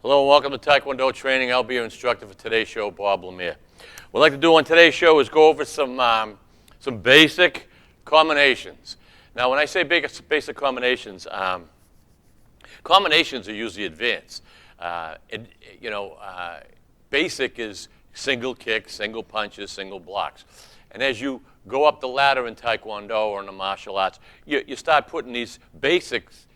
Hello and welcome to Tae Kwon Do training. I'll be your instructor for today's show, Bob Lemire. What I'd like to do on today's show is go over some basic combinations. Now, when I say basic combinations, combinations are usually advanced. Basic is single kicks, single punches, single blocks. And as you go up the ladder in Tae Kwon Do or in the martial arts, you start putting these basics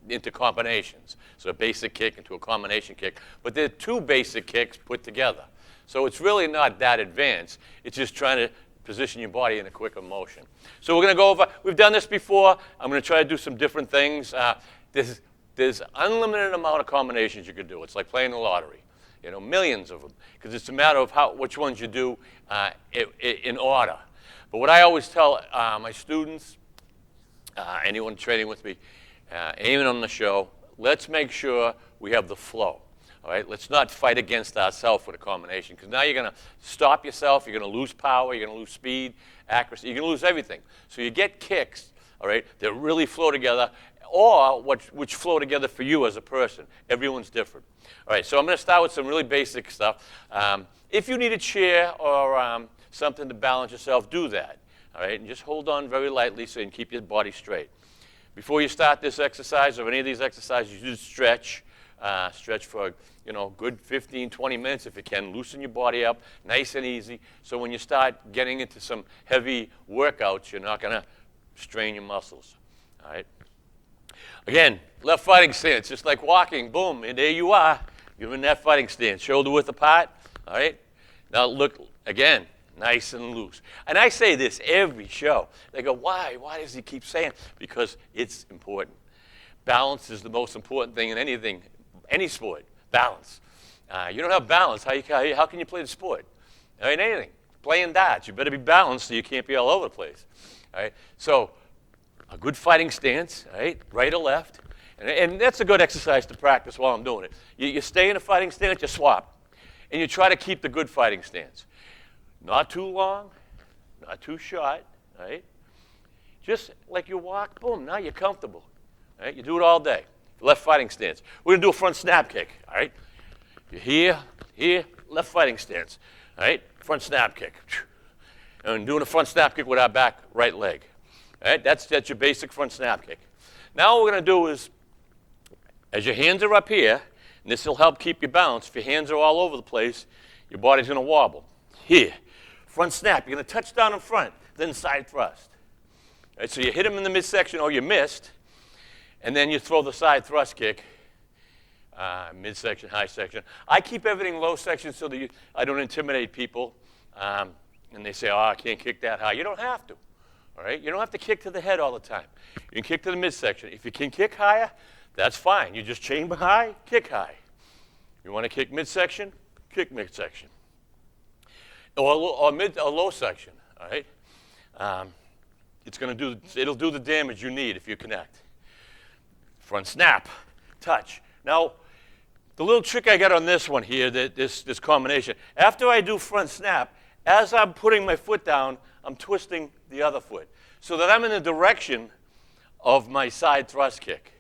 into combinations. So a basic kick into a combination kick. But they're two basic kicks put together. So it's really not that advanced. It's just trying to position your body in a quicker motion. So we're going to go over, we've done this before. I'm going to try to do some different things. There's unlimited amount of combinations you can do. It's like playing the lottery. You know, millions of them. Because it's a matter of which ones you do in order. But what I always tell my students, anyone training with me, even on the show, let's make sure we have the flow. All right, let's not fight against ourselves with a combination, because now you're going to stop yourself, you're going to lose power, you're going to lose speed, accuracy, you're going to lose everything. So you get kicks, all right, that really flow together, or which flow together for you as a person. Everyone's different. All right, so I'm going to start with some really basic stuff. If you need a chair or something to balance yourself, do that. All right, and just hold on very lightly so you can keep your body straight. Before you start this exercise or any of these exercises, you just stretch. Stretch for good 15, 20 minutes if you can. Loosen your body up, nice and easy. So when you start getting into some heavy workouts, you're not going to strain your muscles. All right. Again, left fighting stance, just like walking. Boom, and there you are. You're in that fighting stance, shoulder width apart. All right. Now look again. Nice and loose. And I say this every show. They go, why? Why does he keep saying? Because it's important. Balance is the most important thing in anything, any sport. Balance. You don't have balance, how can you play the sport? I mean, anything. Playing darts, you better be balanced so you can't be all over the place. All right? So a good fighting stance, right or left. And that's a good exercise to practice while I'm doing it. You stay in a fighting stance, you swap. And you try to keep the good fighting stance. Not too long, not too short, right? Just like you walk, boom, now you're comfortable. Right? You do it all day. Left fighting stance. We're going to do a front snap kick, all right? You're here, left fighting stance, all right? Front snap kick. And doing a front snap kick with our back right leg. All right? That's your basic front snap kick. Now what we're going to do is, as your hands are up here, and this will help keep you balanced, if your hands are all over the place, your body's going to wobble. Here. Front snap, you're going to touch down in front, then side thrust. All right, so you hit him in the midsection, or you missed, and then you throw the side thrust kick, midsection, high section. I keep everything low section so that I don't intimidate people, and they say, oh, I can't kick that high. You don't have to, all right? You don't have to kick to the head all the time. You can kick to the midsection. If you can kick higher, that's fine. You just chamber high, kick high. You want to kick midsection, kick midsection. Or low section, all right? It'll do the damage you need if you connect. Front snap, touch. Now, the little trick I got on this one here, this combination, after I do front snap, as I'm putting my foot down, I'm twisting the other foot so that I'm in the direction of my side thrust kick,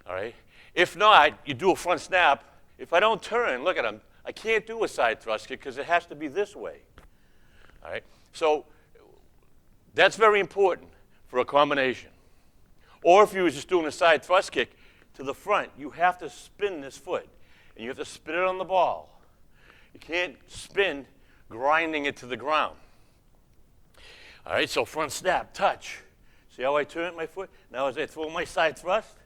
all right? If not, you do a front snap. If I don't turn, look at them. I can't do a side thrust kick because it has to be this way. All right? So that's very important for a combination. Or if you were just doing a side thrust kick to the front, you have to spin this foot. And you have to spin it on the ball. You can't spin grinding it to the ground. All right, so front snap, touch. See how I turn my foot? Now as I throw my side thrust,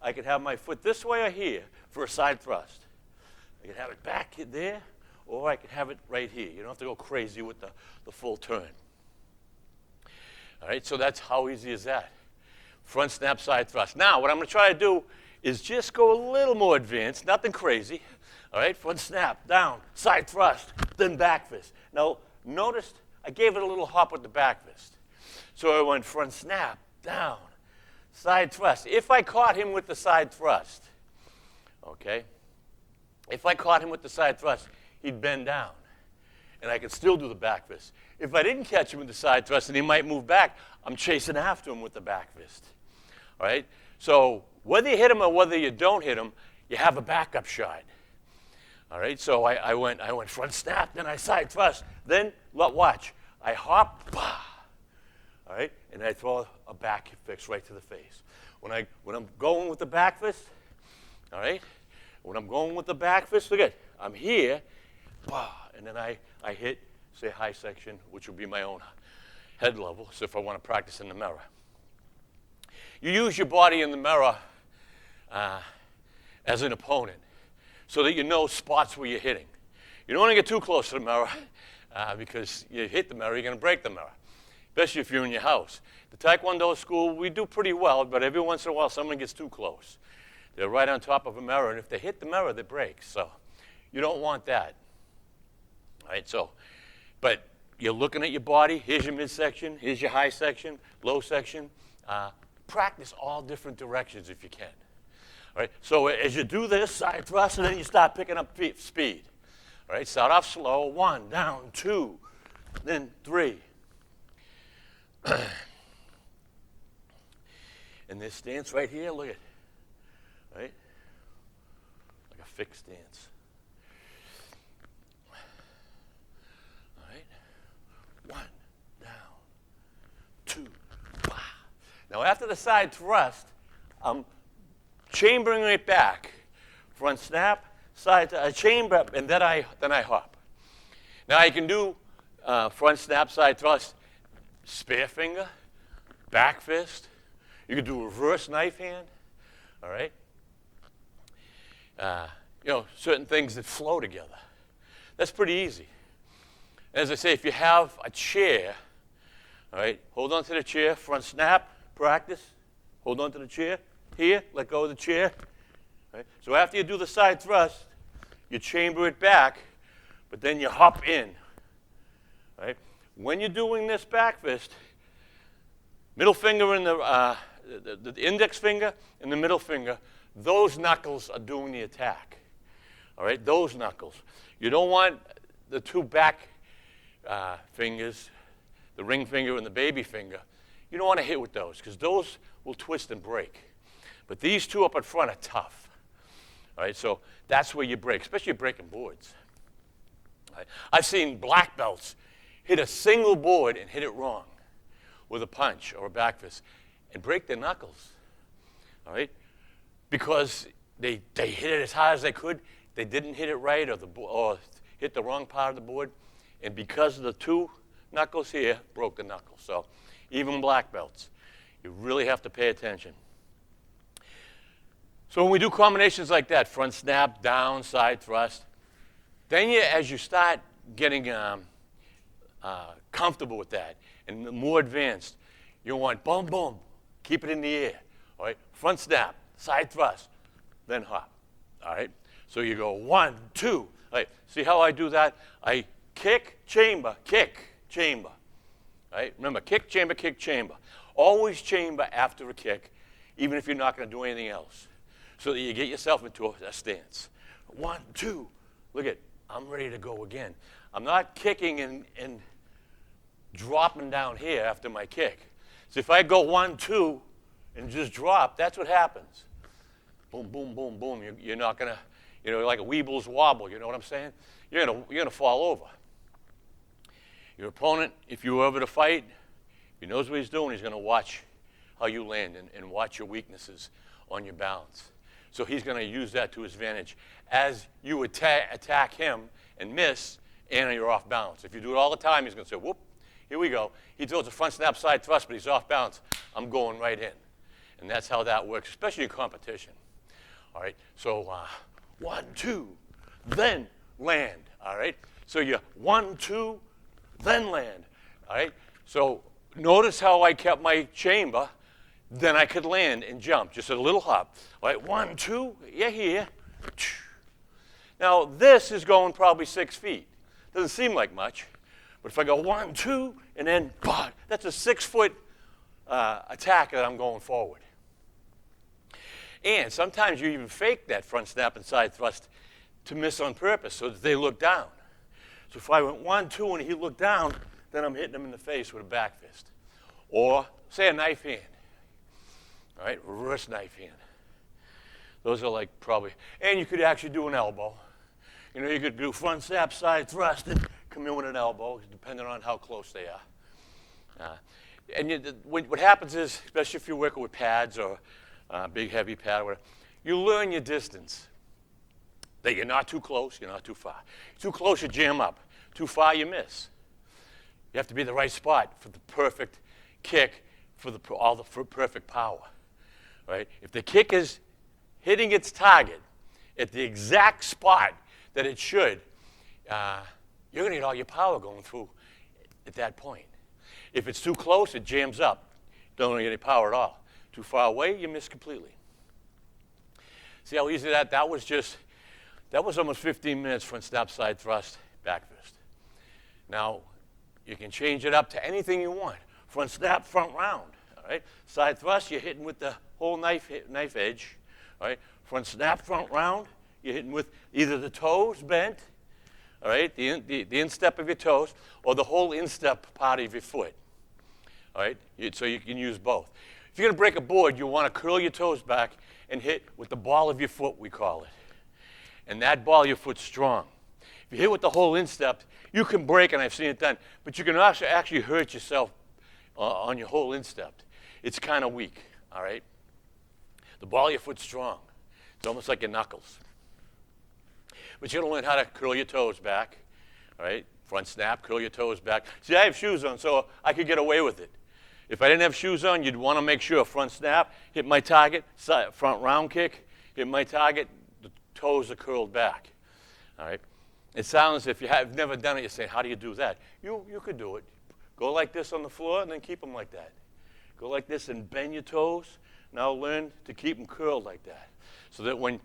I can have my foot this way or here for a side thrust. I can have it back there, or I can have it right here. You don't have to go crazy with the full turn. All right, so that's how easy is that. Front snap, side thrust. Now, what I'm going to try to do is just go a little more advanced, nothing crazy. All right, front snap, down, side thrust, then back fist. Now, notice I gave it a little hop with the back fist. So I went front snap, down, side thrust. If I caught him with the side thrust, okay, if I caught him with the side thrust, he'd bend down, and I could still do the back fist. If I didn't catch him with the side thrust and he might move back, I'm chasing after him with the back fist. All right? So whether you hit him or whether you don't hit him, you have a backup shot. All right, so I went front snap, then I side thrust, then watch. I hop, bah, all right, and I throw a back fist right to the face. When I'm going with the back fist, all right, when I'm going with the back fist, look at, I'm here, bah, and then I hit, say, high section, which would be my own head level, so if I want to practice in the mirror. You use your body in the mirror as an opponent so that you know spots where you're hitting. You don't want to get too close to the mirror because you hit the mirror, you're going to break the mirror, especially if you're in your house. The Tae Kwon Do school, we do pretty well, but every once in a while someone gets too close. They're right on top of a mirror, and if they hit the mirror, they break. So you don't want that. All right, so, but you're looking at your body. Here's your midsection. Here's your high section, low section. Practice all different directions if you can. All right, so as you do this, side thrust, and then you start picking up speed. All right, start off slow. 1, down, 2, then 3. And this stance right here, look at, right? Like a fixed stance. All right, 1, down, 2, bah. Now after the side thrust, I'm chambering it back. Front snap, side chamber, and then I hop. Now I can do front snap, side thrust, spare finger, back fist. You can do reverse knife hand, all right? You know, certain things that flow together. That's pretty easy. As I say, if you have a chair, all right, hold on to the chair, front snap, practice. Hold on to the chair. Here, let go of the chair. Right? So after you do the side thrust, you chamber it back, but then you hop in. Right? When you're doing this back fist, middle finger and the index finger and the middle finger, those knuckles are doing the attack. All right, those knuckles. You don't want the two back fingers, the ring finger and the baby finger. You don't want to hit with those because those will twist and break. But these two up in front are tough. All right, so that's where you break, especially breaking boards. All right? I've seen black belts hit a single board and hit it wrong with a punch or a back fist and break their knuckles. All right, because they hit it as hard as they could. They didn't hit it right or hit the wrong part of the board, and because of the two knuckles here, broke the knuckle. So even black belts, you really have to pay attention. So when we do combinations like that, front snap, down, side thrust, then as you start getting comfortable with that and more advanced, you want boom, boom, keep it in the air. All right, front snap, side thrust, then hop. All right, so you go 1, 2. All right, see how I do that? I kick, chamber, kick, chamber. All right, remember, kick, chamber. Always chamber after a kick, even if you're not going to do anything else, so that you get yourself into a stance. 1, 2, look at, I'm ready to go again. I'm not kicking and dropping down here after my kick. So if I go 1, 2 and just drop, that's what happens. Boom, boom, boom, boom. You're not going to, you know, like a Weebles wobble, you know what I'm saying? You're gonna fall over. Your opponent, if you were ever to fight, he knows what he's doing. He's going to watch how you land and watch your weaknesses on your balance. So he's going to use that to his advantage as you attack him and miss, and you're off balance. If you do it all the time, he's going to say, whoop, here we go. He throws a front snap side thrust, but he's off balance. I'm going right in. And that's how that works, especially in competition. All right, so 1, 2, then land. All right, so you 1, 2, then land. All right, so notice how I kept my chamber. Then I could land and jump, just a little hop. All right, 1, 2, yeah, here. Now, this is going probably 6 feet. Doesn't seem like much. But if I go 1, 2, and then, that's a 6-foot attack that I'm going forward. And sometimes you even fake that front snap and side thrust to miss on purpose so that they look down. So if I went 1, 2, and he looked down, then I'm hitting him in the face with a back fist. Or, say, a knife hand. All right, reverse knife hand. Those are like probably, and you could actually do an elbow. You know, you could do front snap, side thrust, and come in with an elbow, depending on how close they are. What happens is, especially if you're working with pads or big heavy pad or whatever, you learn your distance. That you're not too close, you're not too far. Too close, you jam up. Too far, you miss. You have to be in the right spot for the perfect kick, for perfect power, right? If the kick is hitting its target at the exact spot that it should, you're going to get all your power going through at that point. If it's too close, it jams up. Don't get any power at all. Too far away, you miss completely. See how easy that was? That was almost 15 minutes front snap, side thrust, back fist. Now, you can change it up to anything you want. Front snap, front round, all right? Side thrust, you're hitting with the whole knife edge, all right? Front snap, front round, you're hitting with either the toes bent, all right, the instep of your toes, or the whole instep part of your foot, all right? So you can use both. If you're going to break a board, you want to curl your toes back and hit with the ball of your foot, we call it. And that ball of your foot's strong. If you hit with the whole instep, you can break, and I've seen it done, but you can also actually hurt yourself on your whole instep. It's kind of weak, all right? The ball of your foot's strong. It's almost like your knuckles. But you're going to learn how to curl your toes back, all right? Front snap, curl your toes back. See, I have shoes on, so I could get away with it. If I didn't have shoes on, you'd want to make sure front snap, hit my target, front round kick, hit my target, the toes are curled back, all right? It sounds, if you have never done it, you're saying, how do you do that? You could do it. Go like this on the floor and then keep them like that. Go like this and bend your toes. Now learn to keep them curled like that. So that when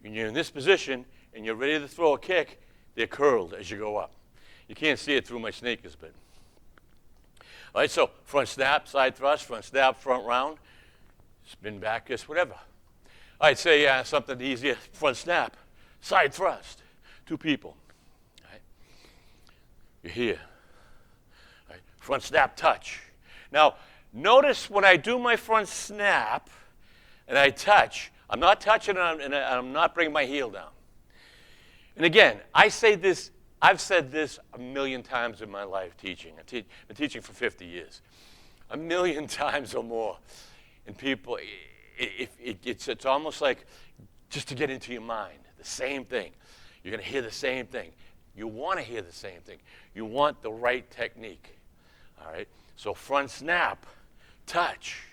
you're in this position and you're ready to throw a kick, they're curled as you go up. You can't see it through my sneakers, but. All right, so front snap, side thrust, front snap, front round, spin back, just whatever. All right, say something easier, front snap, side thrust. Two people, all right? You're here, all right? Front snap, touch. Now, notice when I do my front snap and I touch, I'm not touching and I'm not bringing my heel down. And again, I've said this a million times in my life teaching. I've been teaching for 50 years. A million times or more. And people, it's almost like just to get into your mind, the same thing. You're going to hear the same thing. You want to hear the same thing. You want the right technique, all right? So front snap, touch.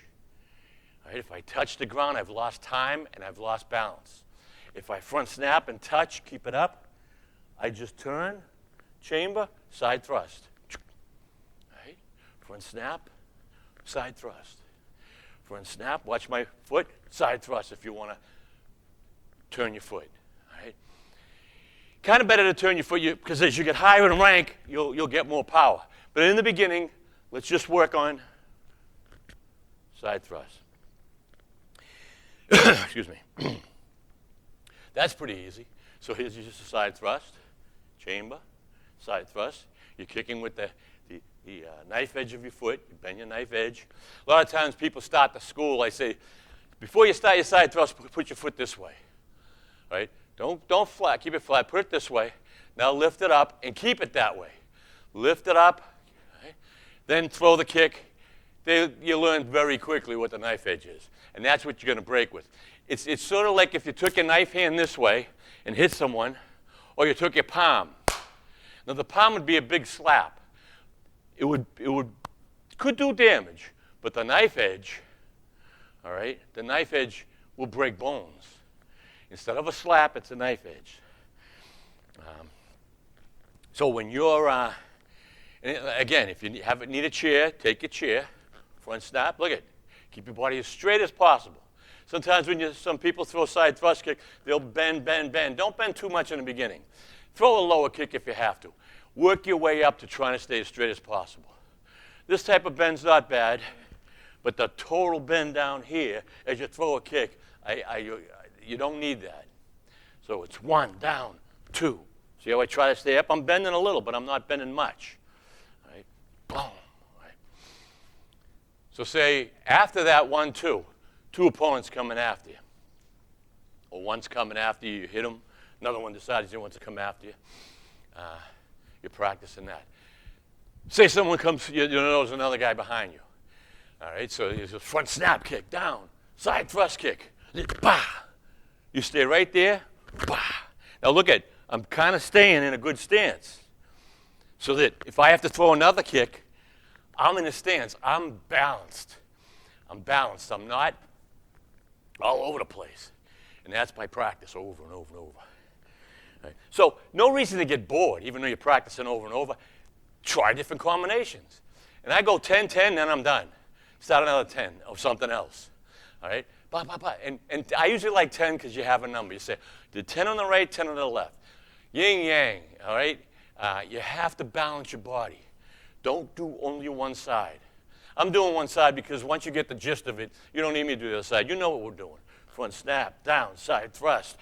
All right, if I touch the ground, I've lost time and I've lost balance. If I front snap and touch, keep it up, I just turn, chamber, side thrust. All right? Front snap, side thrust. Front snap, watch my foot, side thrust if you want to turn your foot. All right? Kind of better to turn your foot, because as you get higher in rank, you'll get more power. But in the beginning, let's just work on side thrust. Excuse me. That's pretty easy. So here's just a side thrust, chamber, side thrust. You're kicking with the knife edge of your foot. You bend your knife edge. A lot of times people start the school, I say, before you start your side thrust, put your foot this way, right? Don't flat, keep it flat, put it this way. Now lift it up and keep it that way. Lift it up, right? Then throw the kick. You learn very quickly what the knife edge is. And that's what you're going to break with. It's sort of like if you took your knife hand this way and hit someone, or you took your palm. Now the palm would be a big slap. It could do damage, but the knife edge, all right, the knife edge will break bones. Instead of a slap, it's a knife edge. So when you're, again, if you need a chair, take your chair, front snap, look at, keep your body as straight as possible. Sometimes when some people throw side thrust kick, they'll bend. Don't bend too much in the beginning. Throw a lower kick if you have to. Work your way up to trying to stay as straight as possible. This type of bend's not bad, but the total bend down here as you throw a kick, you don't need that. So it's 1, down, 2. See how I try to stay up? I'm bending a little, but I'm not bending much. All right? Boom. All right. So say after that 1, 2, two opponents coming after you. or one's coming after you, you hit them. Another one decides he wants to come after you. You're practicing that. Say someone comes, you know there's another guy behind you. All right, so there's a front snap kick, down, side thrust kick, bah. You stay right there, bah. Now look at, I'm kind of staying in a good stance so that if I have to throw another kick, I'm in a stance. I'm balanced. I'm not all over the place. And that's my practice over and over and over. Right? So no reason to get bored, even though you're practicing over and over. Try different combinations. And I go 10, 10, then I'm done. Start another 10 of something else. All right? Bah, bah, bah. And I usually like 10 because you have a number. You say, the 10 on the right, 10 on the left. Yin yang, all right? You have to balance your body. Don't do only one side. I'm doing one side because once you get the gist of it, you don't need me to do the other side. You know what we're doing. Front snap, down, side thrust.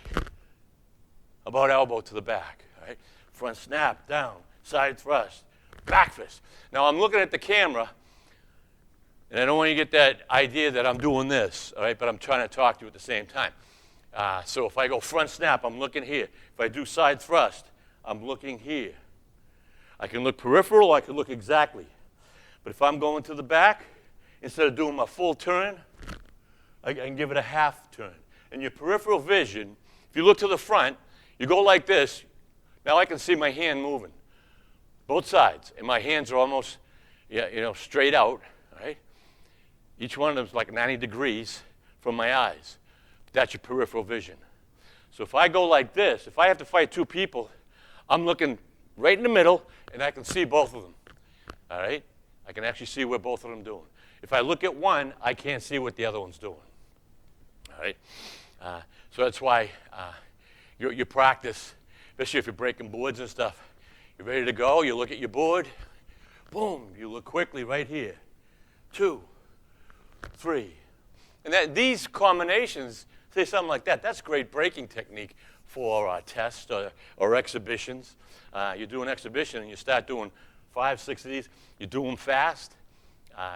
About elbow to the back, all right? Front snap, down, side thrust, back fist. Now I'm looking at the camera, and I don't want you to get that idea that I'm doing this, all right? But I'm trying to talk to you at the same time. So if I go front snap, I'm looking here. If I do side thrust, I'm looking here. I can look peripheral, I can look exactly. But if I'm going to the back, instead of doing my full turn, I can give it a half turn. And your peripheral vision, if you look to the front, you go like this. Now I can see my hand moving, both sides. And my hands are almost, straight out, right? Each one of them is like 90 degrees from my eyes. That's your peripheral vision. So if I go like this, if I have to fight two people, I'm looking right in the middle, and I can see both of them, all right? I can actually see what both of them are doing. If I look at one, I can't see what the other one's doing, all right? So that's why you practice, especially if you're breaking boards and stuff. You're ready to go, you look at your board, boom, you look quickly right here. 2, 3. And these combinations, say something like that, that's great breaking technique for tests or exhibitions. You do an exhibition and you start doing 5, 6 of these. You do them fast.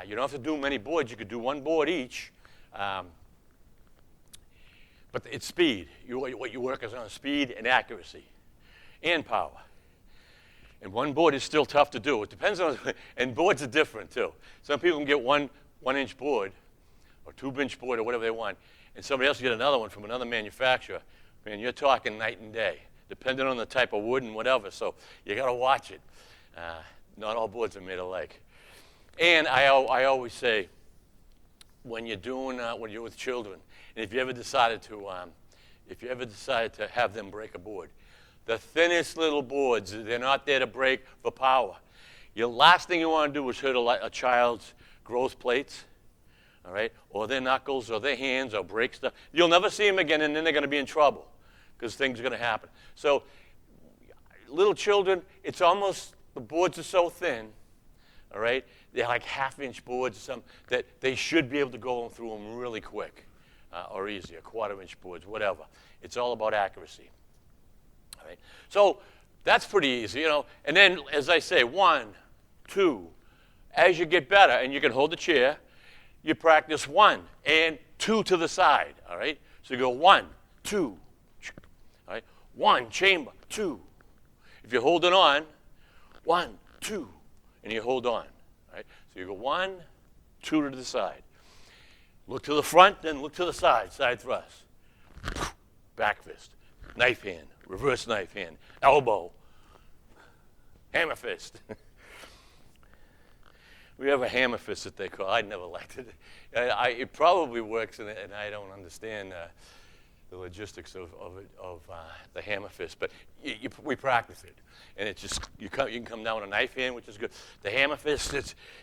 You don't have to do many boards. You could do one board each. But it's speed. What you work is on speed and accuracy and power. And one board is still tough to do. It depends on, and boards are different too. Some people can get one inch board or 2-inch board or whatever they want, and somebody else get another one from another manufacturer. Man, you're talking night and day, depending on the type of wood and whatever. So you got to watch it. Not all boards are made alike. And I always say, when you're with children, and if you ever decided to have them break a board, the thinnest little boards, they're not there to break for power. Your last thing you want to do is hurt a child's growth plates, all right, or their knuckles or their hands or break stuff. You'll never see them again, and then they're going to be in trouble because things are going to happen. So little children, it's almost, the boards are so thin, all right, they're like 1/2-inch boards or something, that they should be able to go through them really quick or easy, 1/4-inch boards, whatever. It's all about accuracy. All right. So that's pretty easy, And then, as I say, 1, 2. As you get better, and you can hold the chair, you practice 1 and 2 to the side, all right? So you go 1, 2, all right? 1, chamber, 2. If you're holding on, 1, 2, and you hold on, all right? So you go 1, 2 to the side. Look to the front, then look to the side thrust. Back fist, knife hand, reverse knife hand, elbow, hammer fist. We have a hammer fist that they call. I never liked it. It probably works, and I don't understand the logistics of the hammer fist. But we practice it, and it's just you can come down with a knife hand, which is good. The hammer fist,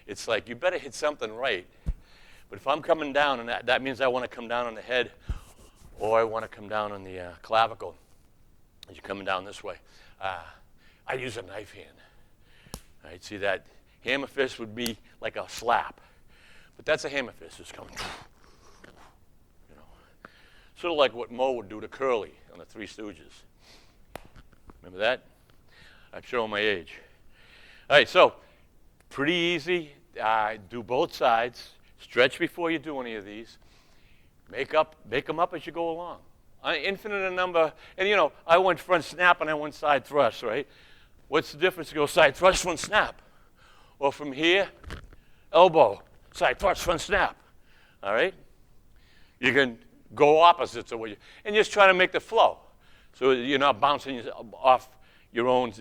it's like you better hit something right. But if I'm coming down, and that means I want to come down on the head, or I want to come down on the clavicle, as you're coming down this way, I use a knife hand. All right, see that? Hammer fist would be like a slap. But that's a hammer fist. It's coming, Sort of like what Moe would do to Curly on the Three Stooges. Remember that? I'm showing my age. All right, so pretty easy. Do both sides. Stretch before you do any of these. Make them up as you go along. Infinite number. And, you know, I went front snap and I went side thrust, right? What's the difference to go side thrust, front snap? Or from here, elbow, side thrust, front snap, all right? You can go opposites, and just try to make the flow. So you're not bouncing off your own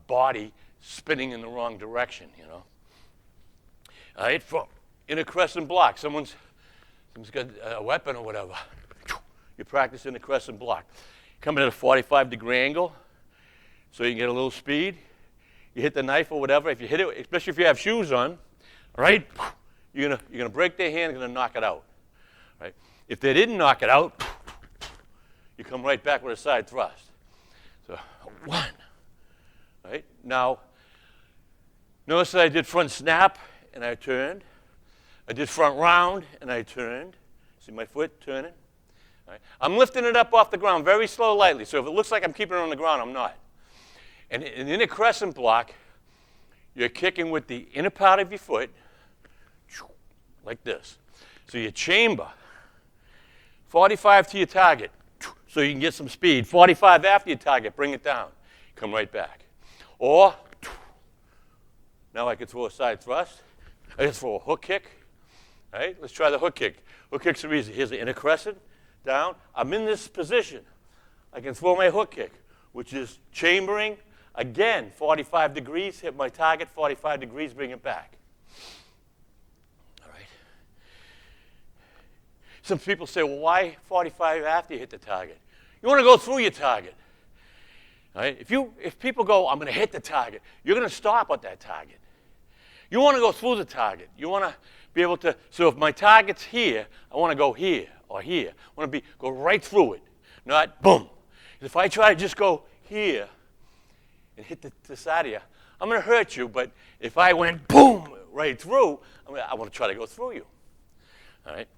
body, spinning in the wrong direction, you know? All right, in a crescent block, someone's got a weapon or whatever. You practice in a crescent block. Come in at a 45-degree angle, so you can get a little speed. You hit the knife or whatever. If you hit it, especially if you have shoes on, all right, you're gonna break their hand, you're gonna knock it out, right? If they didn't knock it out, you come right back with a side thrust. So 1, right? Now, notice that I did front snap and I turned. I did front round and I turned. See my foot turning? All right. I'm lifting it up off the ground very slow, lightly. So if it looks like I'm keeping it on the ground, I'm not. And in a crescent block, you're kicking with the inner part of your foot, like this. So you chamber 45 to your target, so you can get some speed. 45 after your target, bring it down. Come right back. Or, now I can throw a side thrust. I can throw a hook kick. All right, let's try the hook kick. Hook kicks are easy. Here's the inner crescent, down. I'm in this position. I can throw my hook kick, which is chambering. Again, 45 degrees, hit my target, 45 degrees, bring it back. All right. Some people say, well, why 45 after you hit the target? You want to go through your target. All right? If people go, I'm going to hit the target, you're going to stop at that target. You want to go through the target. You want to be able to, so if my target's here, I want to go here or here. I want to go right through it, not boom. If I try to just go here and hit the side of you, I'm going to hurt you, but if I went boom right through, I want to try to go through you. All right?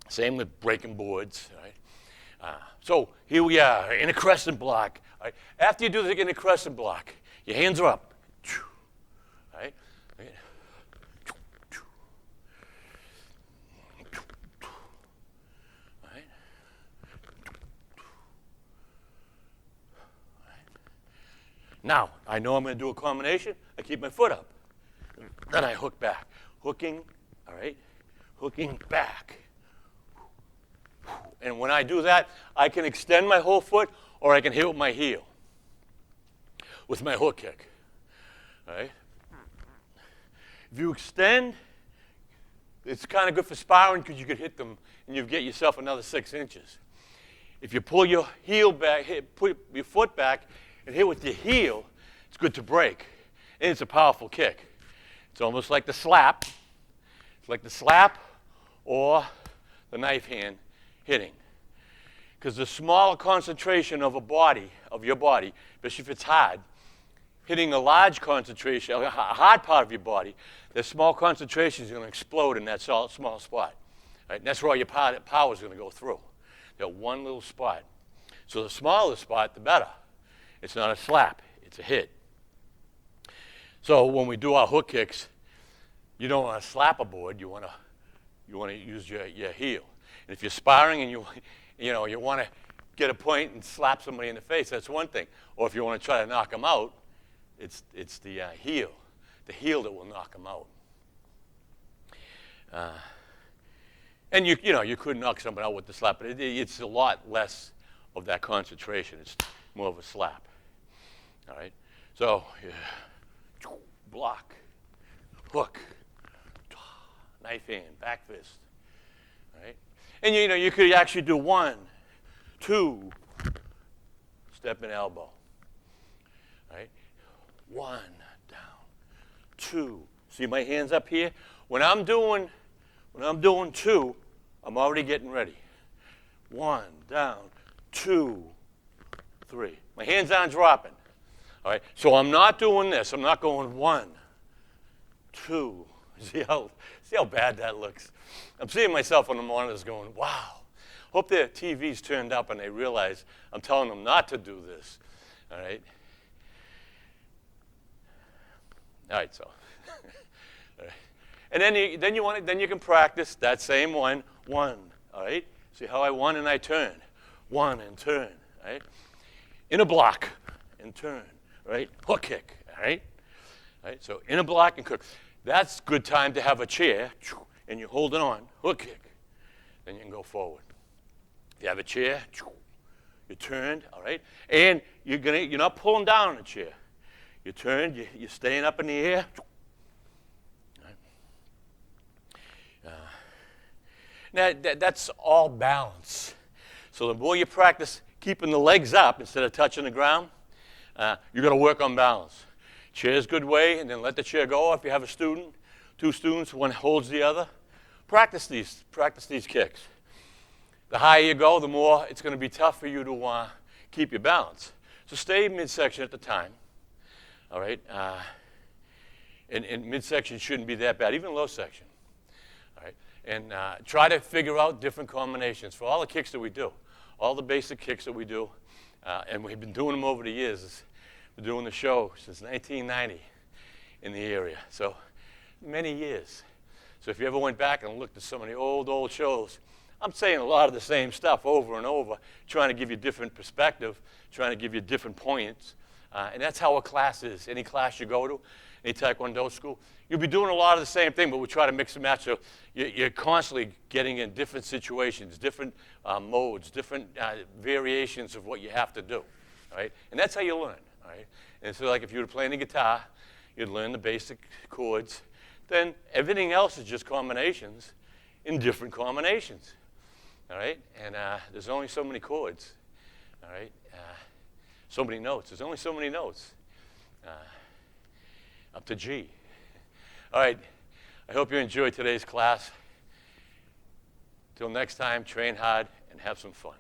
Same with breaking boards. All right? So here we are in a crescent block. All right? After you do the in a crescent block, your hands are up. All right? Now, I know I'm going to do a combination. I keep my foot up. Then I hook back. Hooking, all right? Hooking back. And when I do that, I can extend my whole foot or I can hit with my heel with my hook kick. All right? If you extend, it's kind of good for sparring because you could hit them and you get yourself another 6 inches. If you pull your heel back, put your foot back, and hit with your heel, it's good to break. And it's a powerful kick. It's almost like the slap. It's like the slap or the knife hand hitting. Because the smaller concentration of your body, especially if it's hard, hitting a large concentration, a hard part of your body, the small concentration is going to explode in that small spot. Right? And that's where all your power is going to go through. That one little spot. So the smaller the spot, the better. It's not a slap, it's a hit. So when we do our hook kicks, you don't want to slap a board, you want to use your heel. And if you're sparring and you want to get a point and slap somebody in the face, that's one thing. Or if you want to try to knock them out, it's the heel that will knock them out. And you could knock somebody out with the slap, but it's a lot less of that concentration. It's more of a slap. All right? So, block, hook, knife hand, back fist. All right? And you could actually do 1, 2, step and elbow. All right? 1, down, 2. See my hands up here? When I'm doing 2, I'm already getting ready. 1, down, 2, 3. My hands aren't dropping. All right, so I'm not doing this. I'm not going 1, 2. See how bad that looks? I'm seeing myself on the monitors going, wow. Hope their TV's turned up and they realize I'm telling them not to do this. All right? All right, so. All right. And then you can practice that same one. All right? See how I 1 and I turn. one, and turn, right? In a block, and turn, right? Hook kick, all right? All right, so in a block and hook. That's good time to have a chair, and you're holding on, hook kick. Then you can go forward. If you have a chair, you turned, all right? And you're not pulling down on the chair. You turned, you're staying up in the air. Now, that's all balance. So the more you practice keeping the legs up instead of touching the ground, you're going to work on balance. Chair's a good way, and then let the chair go. If you have a student, two students, one holds the other, practice these kicks. The higher you go, the more it's going to be tough for you to keep your balance. So stay midsection at the time, all right? And midsection shouldn't be that bad, even low section, all right? And try to figure out different combinations for all the kicks that we do, all the basic kicks that we do, and we've been doing them over the years. We've been doing the show since 1990 in the area, so many years. So if you ever went back and looked at some of the old shows, I'm saying a lot of the same stuff over and over, trying to give you different perspective, trying to give you different points. And that's how a class is. Any class you go to, any Tae Kwon Do school, you'll be doing a lot of the same thing, but we try to mix and match. So you're constantly getting in different situations, different modes, different variations of what you have to do. All right? And that's how you learn. All right? And so like if you were playing the guitar, you'd learn the basic chords. Then everything else is just combinations in different combinations. All right? And there's only so many chords. All right? So many notes. There's only so many notes. Up to G. All right. I hope you enjoyed today's class. Till next time, train hard and have some fun.